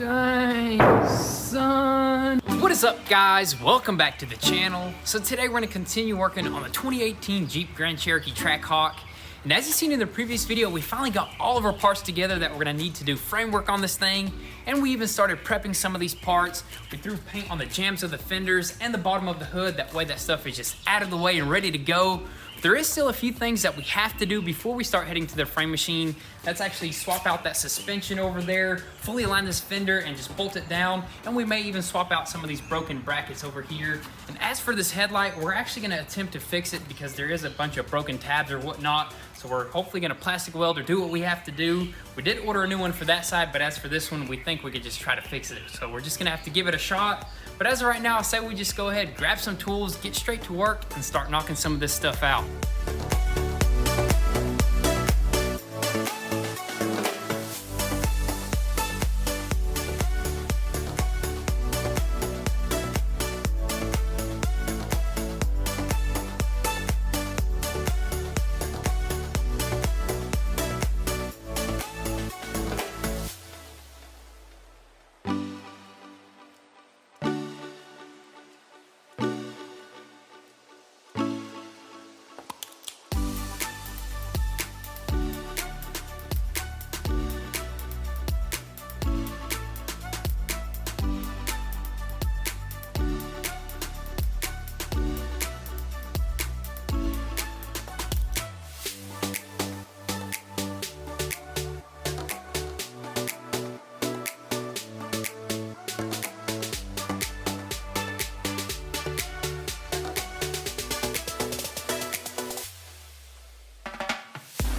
Dang, son. What is up, guys? Welcome back to the channel. So today we're gonna continue working on the 2018 Jeep Grand Cherokee Trackhawk. And as you've seen in the previous video, we finally got all of our parts together that we're gonna need to do framework on this thing. And we even started prepping some of these parts. We threw paint on the jambs of the fenders and the bottom of the hood. That way that stuff is just out of the way and ready to go. There is still a few things that we have to do before we start heading to the frame machine. That's actually swap out that suspension over there, fully align this fender and just bolt it down. And we may even swap out some of these broken brackets over here. And as for this headlight, we're actually gonna attempt to fix it because there is a bunch of broken tabs or whatnot. So we're hopefully gonna plastic weld or do what we have to do. We did order a new one for that side, but as for this one, we think we could just try to fix it. So we're just gonna have to give it a shot. But as of right now, I say we just go ahead, grab some tools, get straight to work, and start knocking some of this stuff out.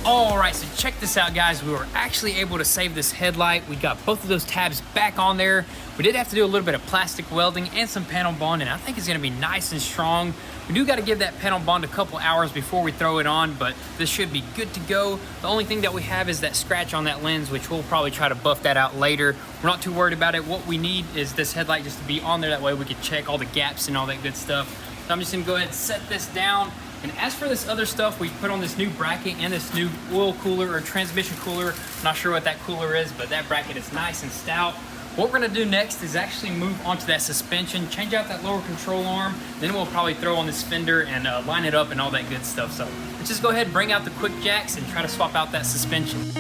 All right, so check this out, guys. We were actually able to save this headlight. We got both of those tabs back on there. We did have to do a little bit of plastic welding and some panel bond, and I think it's gonna be nice and strong. We do gotta give that panel bond a couple hours before we throw it on, but this should be good to go. The only thing that we have is that scratch on that lens, which we'll probably try to buff that out later. We're not too worried about it. What we need is this headlight just to be on there. That way we can check all the gaps and all that good stuff. So I'm just gonna go ahead and set this down. And as for this other stuff, we put on this new bracket and this new oil cooler or transmission cooler. I'm not sure what that cooler is, but that bracket is nice and stout. What we're gonna do next is actually move onto that suspension, change out that lower control arm, then we'll probably throw on this fender and line it up and all that good stuff. So let's just go ahead and bring out the quick jacks and try to swap out that suspension.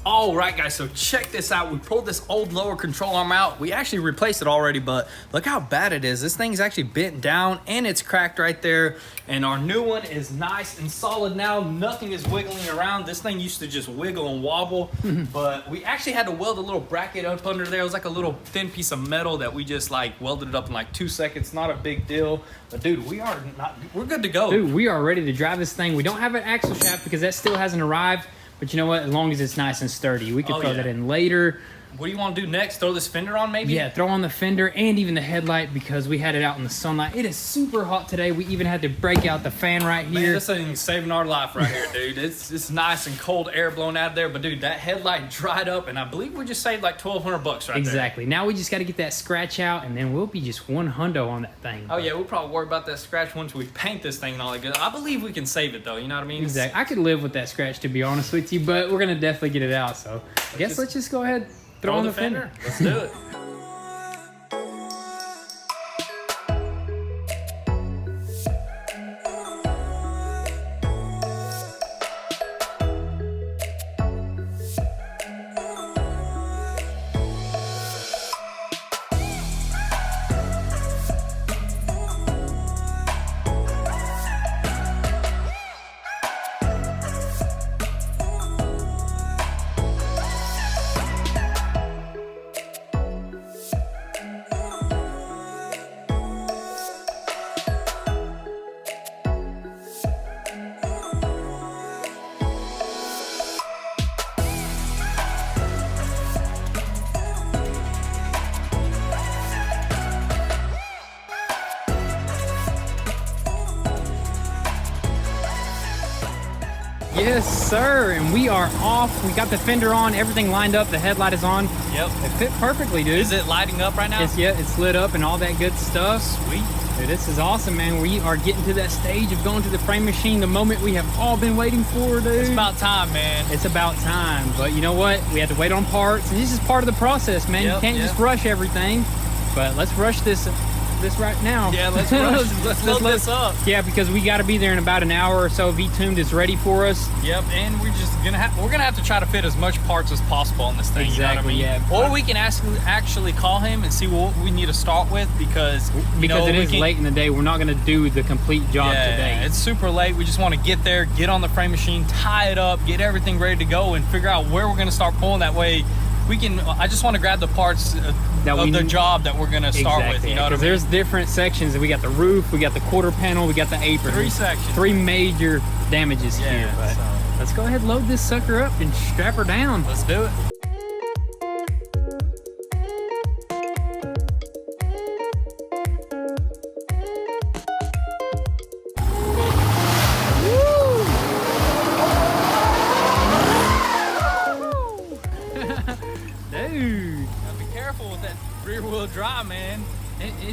All right, guys, so check this out. We pulled this old lower control arm out. We actually replaced it already, but look how bad it is. This thing's actually bent down and it's cracked right there. And our new one is nice and solid now. Nothing is wiggling around. This thing used to just wiggle and wobble, but we actually had to weld a little bracket up under there. It was like a little thin piece of metal that we just like welded it up in like 2 seconds. Not a big deal, but dude, we're good to go. Dude, we are ready to drive this thing. We don't have an axle shaft because that still hasn't arrived. But you know what? As long as it's nice and sturdy, we can throw that in later. What do you want to do next? Throw this fender on maybe? Yeah, throw on the fender and even the headlight because we had it out in the sunlight. It is super hot today. We even had to break out the fan right here. Man, this thing's saving our life right here, dude. It's nice and cold air blowing out there. But dude, that headlight dried up and I believe we just saved like $1,200 right there. Exactly. Now we just got to get that scratch out and then we'll be just $100 on that thing. Oh yeah, we'll probably worry about that scratch once we paint this thing and all that good. I believe we can save it though, you know what I mean? Exactly. I could live with that scratch to be honest with you, but we're going to definitely get it out. So I guess let's just go ahead. Throw on the fender. Let's do it. Yes, sir. And we are off. We got the fender on, everything lined up. The headlight is on. Yep. It fit perfectly, dude. Is it lighting up right now? It's lit up and all that good stuff. Sweet. Dude, this is awesome, man. We are getting to that stage of going to the frame machine, the moment we have all been waiting for, dude. It's about time, man. It's about time. But you know what? We have to wait on parts. And this is part of the process, man. You can't just rush everything. But let's rush this right now. Yeah, let's rush. let's load this up. Yeah, because we got to be there in about an hour or so. V-tuned is ready for us. Yep, and we're gonna have to try to fit as much parts as possible on this thing. Exactly. You know what I mean? Or we can actually call him and see what we need to start with because it is late in the day. We're not gonna do the complete job today. It's super late. We just want to get there, get on the frame machine, tie it up, get everything ready to go, and figure out where we're gonna start pulling. That way, we can. I just want to grab the parts of the job that we're gonna start with. You know what I mean? There's different sections. We got the roof, we got the quarter panel, we got the apron. 3 sections. 3 major damages here. But let's go ahead and load this sucker up and strap her down. Let's do it. Dude. Now be careful with that rear wheel drive, man.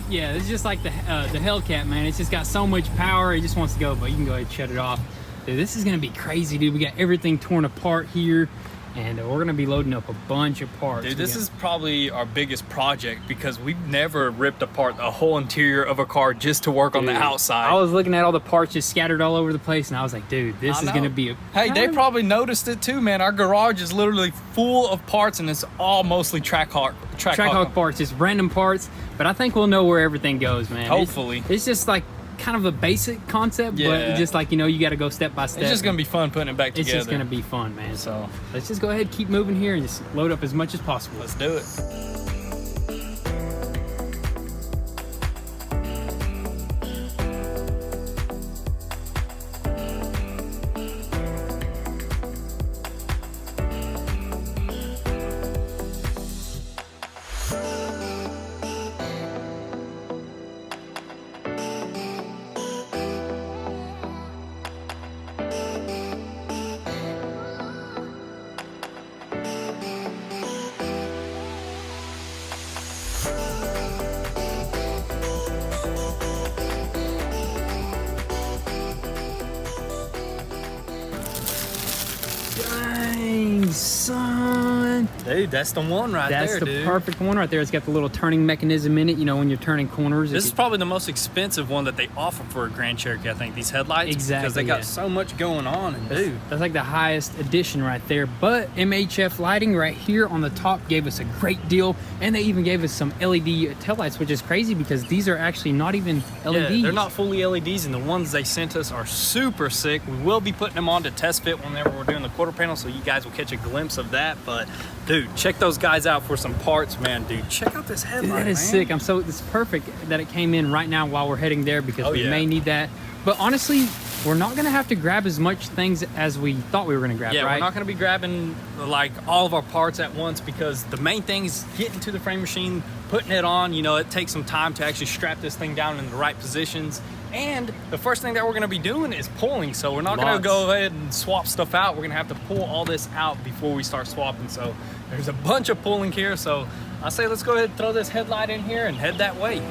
Yeah, it's just like the Hellcat, man. It's just got so much power. It just wants to go, but you can go ahead and shut it off. Dude, this is gonna be crazy, dude. We got everything torn apart here, and we're gonna be loading up a bunch of parts. Dude, this is probably our biggest project because we've never ripped apart the whole interior of a car just to work on the outside. I was looking at all the parts just scattered all over the place, and I was like, dude, this is gonna be a... Hey, they probably noticed it too, man. Our garage is literally full of parts, and it's all mostly Trackhawk parts, just random parts. But I think we'll know where everything goes, man. Hopefully. It's just like kind of a basic concept, but just like, you got to go step by step. It's just gonna be fun putting it back together. It's just gonna be fun, man. So let's just go ahead, keep moving here, and just load up as much as possible. Let's do it. Dang, son. Dude, that's the one right there, That's the perfect one right there. It's got the little turning mechanism in it, when you're turning corners. This is probably the most expensive one that they offer for a Grand Cherokee, I think, these headlights. Exactly. Because they got so much going on. And dude, that's like the highest edition right there. But MHF lighting right here on the top gave us a great deal. And they even gave us some LED taillights, which is crazy because these are actually not even LEDs. Yeah, they're not fully LEDs, and the ones they sent us are super sick. We will be putting them on to test fit whenever we're doing the quarter panel, so you guys will catch a glimpse of that. But dude, check those guys out for some parts, man. Dude, check out this headlight. That is sick. It's perfect that it came in right now while we're heading there because we may need that. But honestly, we're not gonna have to grab as much things as we thought we were gonna grab, right? We're not gonna be grabbing like all of our parts at once because the main thing is getting to the frame machine, putting it on. It takes some time to actually strap this thing down in the right positions. And the first thing that we're gonna be doing is pulling. So we're not gonna go ahead and swap stuff out. We're gonna have to pull all this out before we start swapping. So there's a bunch of pulling here. So I say let's go ahead and throw this headlight in here and head that way.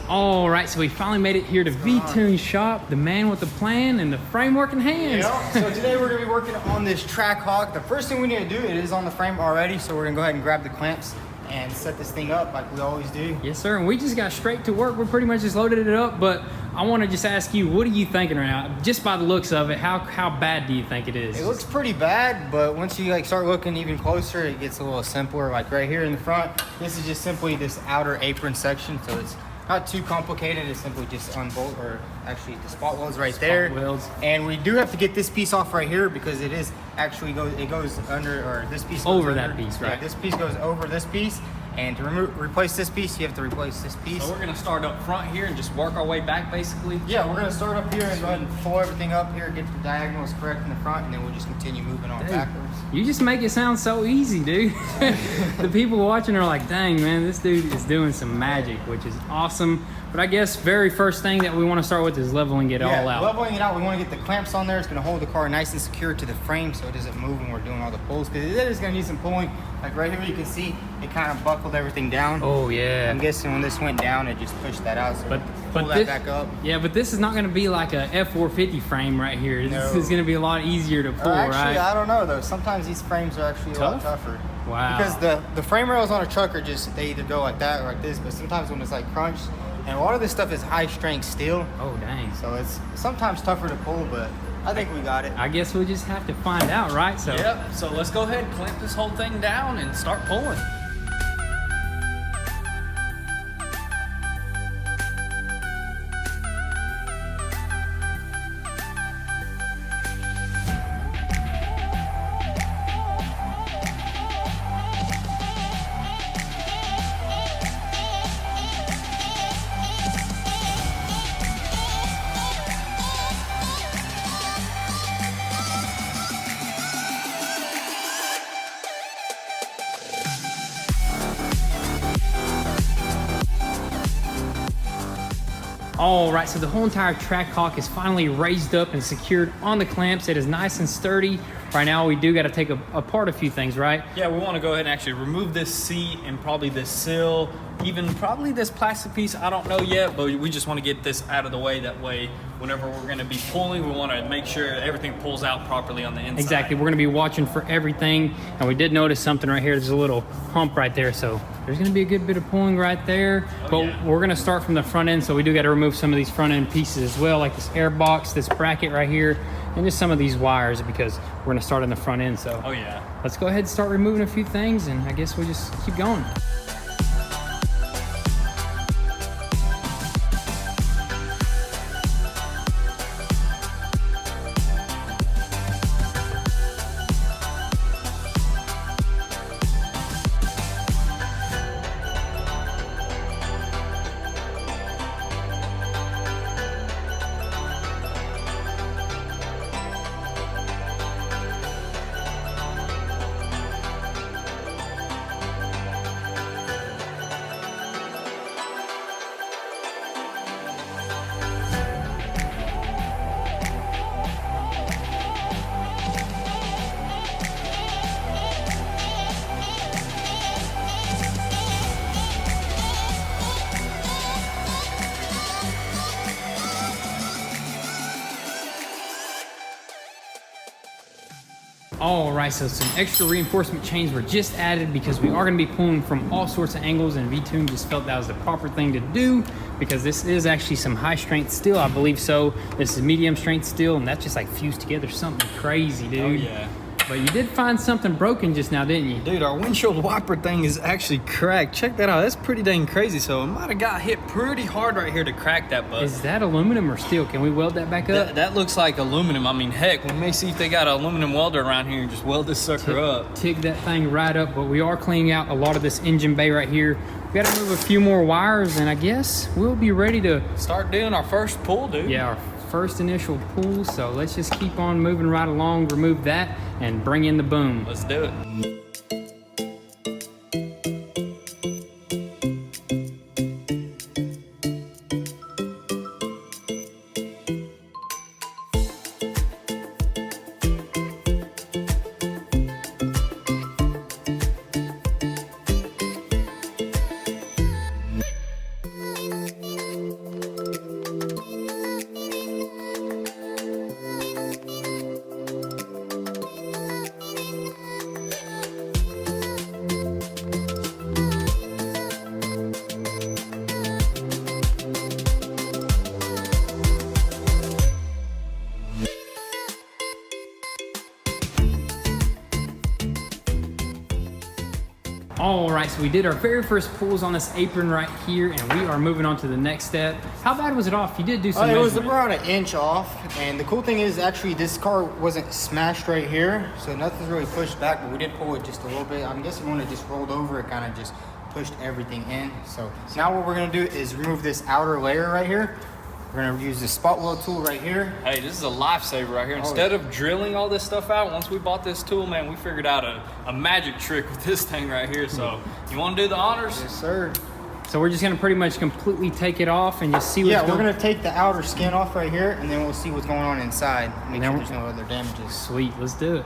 All right, so we finally made it here to V-Tune shop, the man with the plan and the framework in hands. Yep. So today we're gonna be working on this Trackhawk. The first thing we need to do, it is on the frame already, so we're gonna go ahead and grab the clamps and set this thing up like we always do. Yes, sir, and we just got straight to work. We pretty much just loaded it up, but I wanna just ask you, what are you thinking right now? Just by the looks of it, how bad do you think it is? It looks pretty bad, but once you start looking even closer, it gets a little simpler. Like right here in the front, this is just simply this outer apron section, so it's Not too complicated. It's simply just unbolt, or actually the spot welds right there. welds. And we do have to get this piece off right here because it is actually it goes under, or this piece goes Over under. that piece, right? Yeah, this piece goes over this piece. And to replace this piece, you have to replace this piece. So we're gonna start up front here and just work our way back, basically. Yeah, we're gonna start up here and go ahead and pull everything up here, get the diagonals correct in the front, and then we'll just continue moving on Dude, backwards. you just make it sound so easy, dude. The people watching are like, dang, man, this dude is doing some magic, which is awesome. But I guess very first thing that we want to start with is leveling it all out. Leveling it out, we want to get the clamps on there. It's going to hold the car nice and secure to the frame so it doesn't move when we're doing all the pulls. Because it is going to need some pulling. Like right here, you can see it kind of buckled everything down. Oh, yeah. I'm guessing when this went down, it just pushed that out. So But pull that this, back up. Yeah, but this is not going to be like a F450 frame right here. This No. is going to be a lot easier to pull, Actually, right? I don't know though. Sometimes these frames are actually a lot Tough? tougher. Wow. Because the frame rails on a truck are just, they either go like that or like this. But sometimes when it's like crunched, and a lot of this stuff is high strength steel. Oh, dang. So it's sometimes tougher to pull, but I think we got it. I guess we'll just have to find out, right? So. Yep, so let's go ahead and clamp this whole thing down and start pulling. All right, so the whole entire Trackhawk is finally raised up and secured on the clamps. It is nice and sturdy. Right now, we do got to take apart a few things, right? Yeah, we want to go ahead and actually remove this seat and probably this sill, even probably this plastic piece. I don't know yet, but we just want to get this out of the way. That way, whenever we're going to be pulling, we want to make sure everything pulls out properly on the inside. Exactly. We're going to be watching for everything. And we did notice something right here. There's a little hump right there. So there's going to be a good bit of pulling right there. But yeah. We're going to start from the front end. So we do got to remove some of these front end pieces as well, like this air box, this bracket right here, and just some of these wires, because we're going to start on the front end. So Oh, yeah. let's go ahead and start removing a few things. And I guess we'll just keep going. All right, so some extra reinforcement chains were just added because we are going to be pulling from all sorts of angles, and V-Tune just felt that was the proper thing to do because this is actually some high strength steel, I believe so. This is medium strength steel, and that's just like fused together something crazy, dude. Oh, yeah. But you did find something broken just now, didn't you? Dude, our windshield wiper thing is actually cracked. Check that out. That's pretty dang crazy. So it might have got hit pretty hard right here to crack that, but Is that aluminum or steel? Can we weld that back up? that looks like aluminum. I mean, heck, we may see if they got an aluminum welder around here and just weld this sucker up. Tig that thing right up, but we are cleaning out a lot of this engine bay right here. We got to move a few more wires, and I guess we'll be ready to Start doing our first pull, dude. yeah, our first initial pull. So let's just keep on moving right along, remove that, and bring in the boom. Let's do it. All right, so we did our very first pulls on this apron right here, and we are moving on to the next step. How bad was it off? You did do some It was measurement. around 1 inch off, and the cool thing is actually this car wasn't smashed right here, so nothing's really pushed back, but we did pull it just a little bit. I'm guessing when it just rolled over, it kind of just pushed everything in. So now what we're gonna do is remove this outer layer right here. We're gonna use the spot weld tool right here. Hey, this is a lifesaver right here. Instead of drilling all this stuff out, once we bought this tool, man, we figured out a magic trick with this thing right here. So you wanna do the honors? Yes, sir. So we're just gonna pretty much completely take it off and just see what's Yeah, we're going. gonna take the outer skin off right here, and then we'll see what's going on inside. Make Now sure we're- there's no other damages. Sweet, let's do it.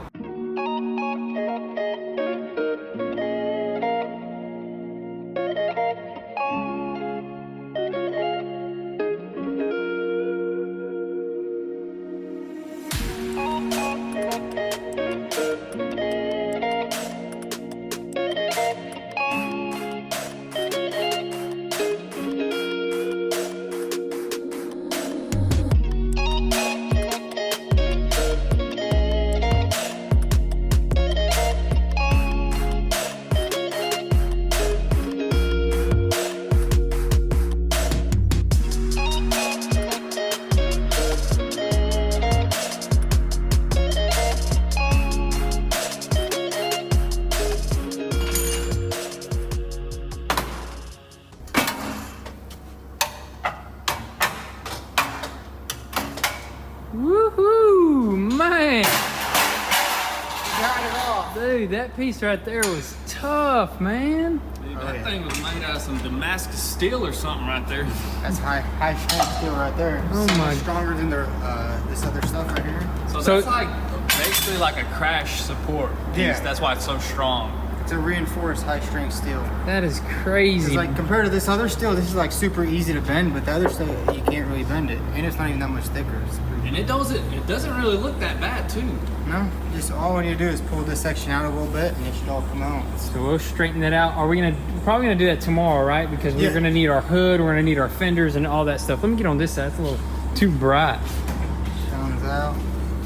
Woohoo, man. Got it off. Dude, that piece right there was tough, man. Dude, that thing was made out of some Damascus steel or something right there. That's high strength steel right there. Oh So my- much stronger than the this other stuff right here. So So- that's like basically like a crash support piece. Yeah. That's why it's so strong. It's a reinforced high strength steel. That is It's crazy. like compared to this other steel, this is like super easy to bend, but the other stuff you can't really bend it, and it's not even that much thicker. It's pretty- And it doesn't really look that bad too. No, just all we need to do is pull this section out a little bit, and it should all come out. So we'll straighten that out. We're probably gonna do that tomorrow, right? Because we're Yeah. gonna need our hood, we're gonna need our fenders and all that stuff. Let me get on this side, it's a little too bright. Comes out.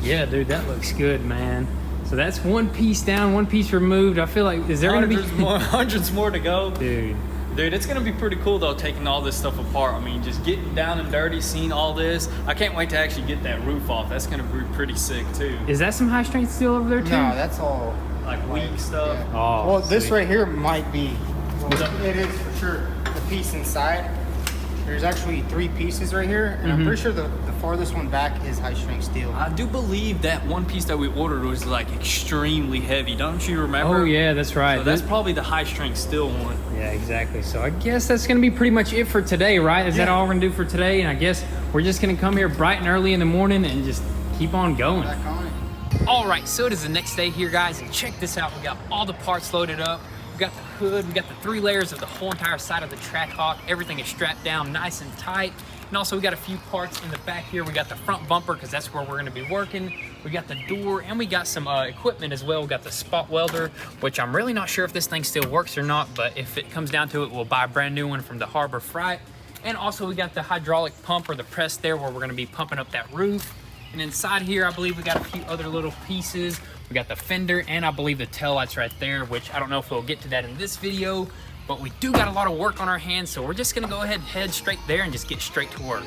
Yeah, dude, that looks good, man. So that's one piece down, one piece removed. I feel like, is there gonna be... Hundreds more to go. Dude, Dude, it's gonna be pretty cool though, taking all this stuff apart. I mean, just getting down and dirty, seeing all this. I can't wait to actually get that roof off. That's gonna be pretty sick too. is that some high strength steel over there too? No, that's all. Like weak stuff. Yeah. Oh, well, this sweet. right here might be. Well, it is for sure. The piece inside. There's actually 3 pieces right here, and I'm pretty sure the farthest one back is high strength steel. I do believe that one piece that we ordered was like extremely heavy. Don't you remember? Oh yeah, that's right. So that's probably the high strength steel one. Yeah, exactly. So I guess that's gonna be pretty much it for today, right? Is that all we're gonna do for today? And I guess we're just gonna come here bright and early in the morning and just keep on going. Back on it. All right, so it is the next day here, guys, and check this out. We got all the parts loaded up. We got the hood, we got the 3 layers of the whole entire side of the Trackhawk. Everything is strapped down nice and tight. And also we got a few parts in the back here. We got the front bumper, because that's where we're gonna be working. We got the door, and we got some equipment as well. We got the spot welder, which I'm really not sure if this thing still works or not, but if it comes down to it, we'll buy a brand new one from the Harbor Freight. And also we got the hydraulic pump, or the press there, where we're gonna be pumping up that roof. And inside here, I believe we got a few other little pieces. We got the fender, and I believe the taillights right there, which I don't know if we'll get to that in this video, but we do got a lot of work on our hands, so we're just gonna go ahead and head straight there and just get straight to work.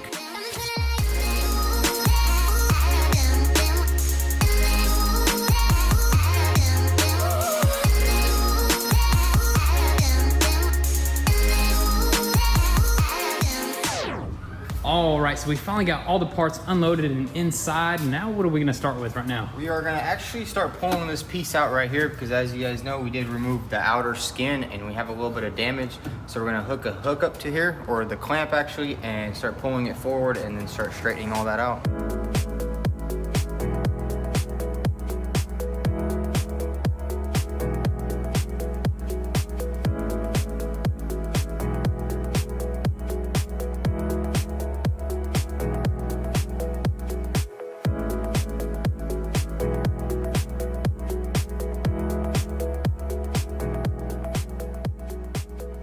All right, so we finally got all the parts unloaded and inside. Now what are we gonna start with right now? We are gonna actually start pulling this piece out right here, because as you guys know, we did remove the outer skin and we have a little bit of damage. So we're gonna hook a hook up to here, or the clamp actually, and start pulling it forward and then start straightening all that out.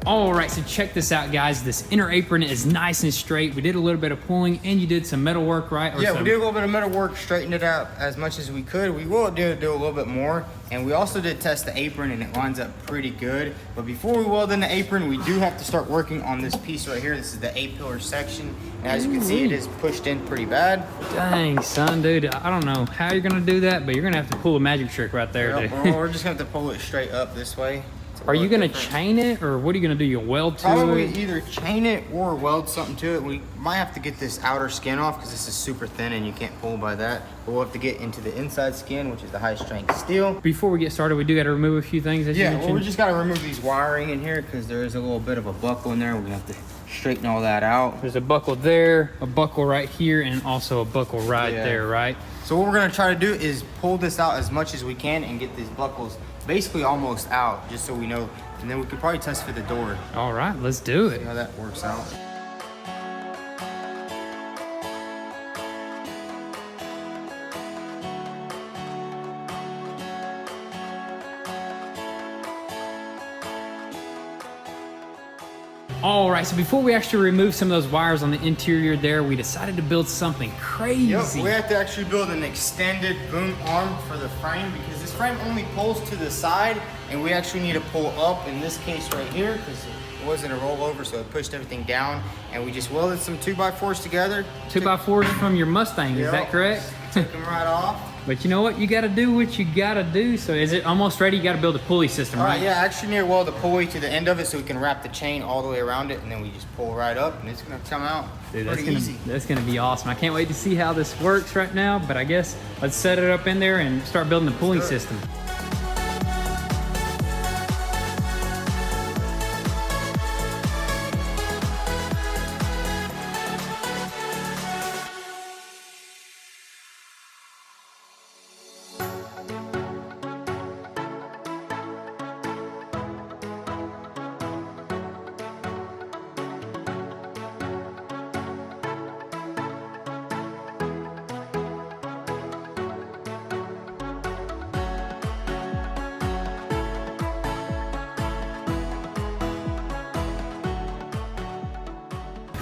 All right, so check this out, guys. This inner apron is nice and straight. We did a little bit of pulling, and you did some metal work, right? Yeah, we did a little bit of metal work, straightened it out as much as we could. We will do a little bit more, and we also did test the apron, and it lines up pretty good. But before we weld in the apron, we do have to start working on this piece right here. This is the A-pillar section, and as you can see, it is pushed in pretty bad. Dang, son, dude. I don't know how you're gonna do that, but you're gonna have to pull a magic trick right there, dude. Well, we're just gonna have to pull it straight up this way. Are you gonna chain it, or what are you gonna do? You weld to Probably it? either chain it or weld something to it. We might have to get this outer skin off because this is super thin and you can't pull by that. But we'll have to get into the inside skin, which is the high strength steel. Before we get started, we do gotta remove a few things, as you mentioned. Well, we just gotta remove these wiring in here because there is a little bit of a buckle in there. We have to straighten all that out. There's a buckle there, a buckle right here, and also a buckle right there, right? So what we're gonna try to do is pull this out as much as we can and get these buckles basically almost out, just so we know. And then we could probably test for the door. All right, let's do it. See how that works out. All right, so before we actually remove some of those wires on the interior there, we decided to build something crazy. Yep, we have to actually build an extended boom arm for the frame because this frame only pulls to the side, and we actually need to pull up in this case right here because it wasn't a rollover, so it pushed everything down, and we just welded some 2x4s together. 2x4s from your Mustang, is that correct? Took them right off. But you know what? You got to do what you got to do. So is it almost ready? You got to build a pulley system, right? Yeah, actually need to weld the pulley to the end of it so we can wrap the chain all the way around it, and then we just pull right up, and it's gonna come out Dude, pretty easy. That's gonna be awesome. I can't wait to see how this works right now, but I guess let's set it up in there and start building the pulley system.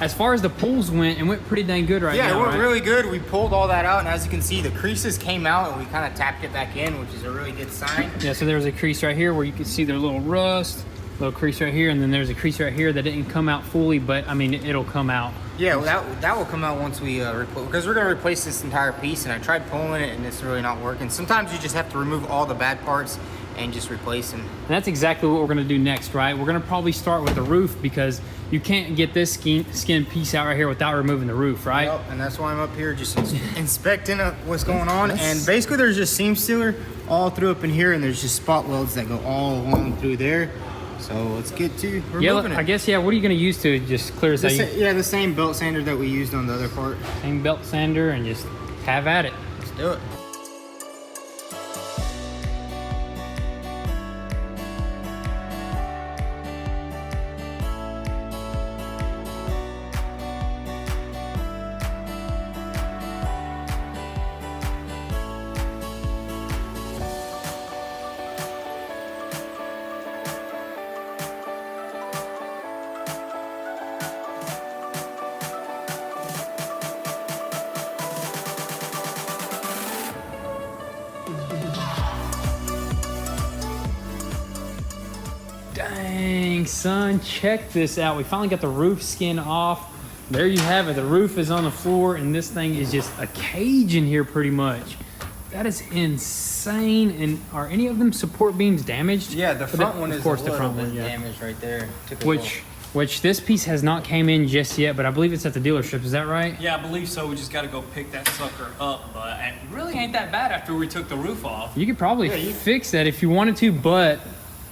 As far as the pulls went, it went pretty dang good right now. Yeah, it went right? really good. We pulled all that out, and as you can see, the creases came out, and we kind of tapped it back in, which is a really good sign. Yeah, so there was a crease right here where you can see their little rust, little crease right here, and then there's a crease right here that didn't come out fully, but I mean, it'll come out. Yeah, well, that will come out once we because we're gonna replace this entire piece, and I tried pulling it, and it's really not working. Sometimes you just have to remove all the bad parts and just replace them. And that's exactly what we're gonna do next, right? We're gonna probably start with the roof because you can't get this skin piece out right here without removing the roof, right? Yep, and that's why I'm up here just inspecting what's going on. And basically there's just seam sealer all through up in here, and there's just spot welds that go all along through there. So let's get to removing it. I guess, yeah, what are you gonna use to just clear this out? Yeah, the same belt sander that we used on the other part. Same belt sander and just have at it. Let's do it. Dang, son, check this out. We finally got the roof skin off. There you have it. The roof is on the floor, and this thing is just a cage in here pretty much. That is insane. And are any of them support beams damaged? Yeah, the front one is of course the front one, yeah. damaged right there. Which this piece has not came in just yet, but I believe it's at the dealership. Is that right? Yeah, I believe so. We just got to go pick that sucker up, but it really ain't that bad after we took the roof off. You could probably fix that if you wanted to, but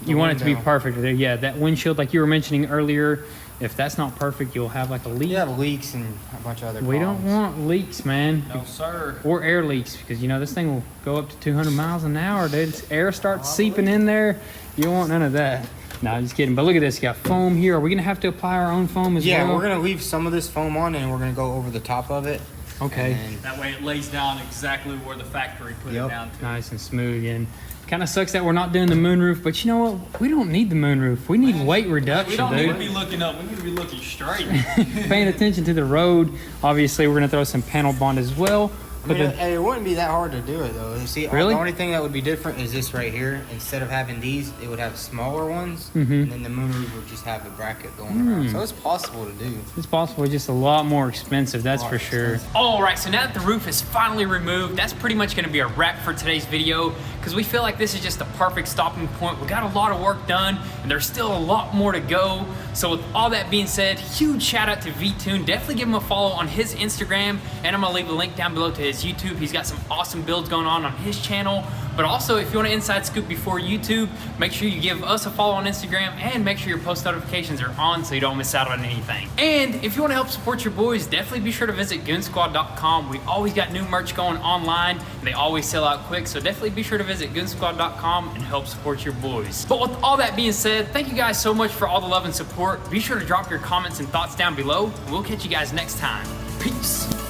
you want it to be perfect. Yeah, that windshield, like you were mentioning earlier, if that's not perfect, you'll have like a leak. You have leaks and a bunch of other We problems. don't want leaks, man. No, sir. Or air leaks, because you know this thing will go up to 200 miles an hour, dude. Air starts seeping in there. You don't want none of that. No, I'm just kidding. But look at this. You got foam here. Are we gonna have to apply our own foam as well? Yeah, we're gonna leave some of this foam on, and we're gonna go over the top of it. Okay. That way it lays down exactly where the factory put it down to. Nice and smooth. And Kind of sucks that we're not doing the moonroof, but you know what? We don't need the moonroof. We need weight reduction, We don't need to dude. be looking up. We need to be looking straight. Paying attention to the road. Obviously, we're gonna throw some panel bond as well. I mean, it wouldn't be that hard to do it though. You see, Really? the only thing that would be different is this right here. Instead of having these, it would have smaller ones, Mm-hmm. and then the moonroof would just have the bracket going around. So it's possible to do. It's possible, just a lot more expensive, that's for sure. All right, so now that the roof is finally removed, that's pretty much gonna be a wrap for today's video, because we feel like this is just the perfect stopping point. We got a lot of work done, and there's still a lot more to go. So with all that being said, huge shout out to V-Tune. Definitely give him a follow on his Instagram, and I'm gonna leave a link down below to his YouTube. He's got some awesome builds going on his channel. But also, if you want an inside scoop before YouTube, make sure you give us a follow on Instagram and make sure your post notifications are on so you don't miss out on anything. And if you want to help support your boys, definitely be sure to visit goonzquad.com. We always got new merch going online, and they always sell out quick, so definitely be sure to visit goonzquad.com and help support your boys. But with all that being said, thank you guys so much for all the love and support. Be sure to drop your comments and thoughts down below, and we'll catch you guys next time. Peace.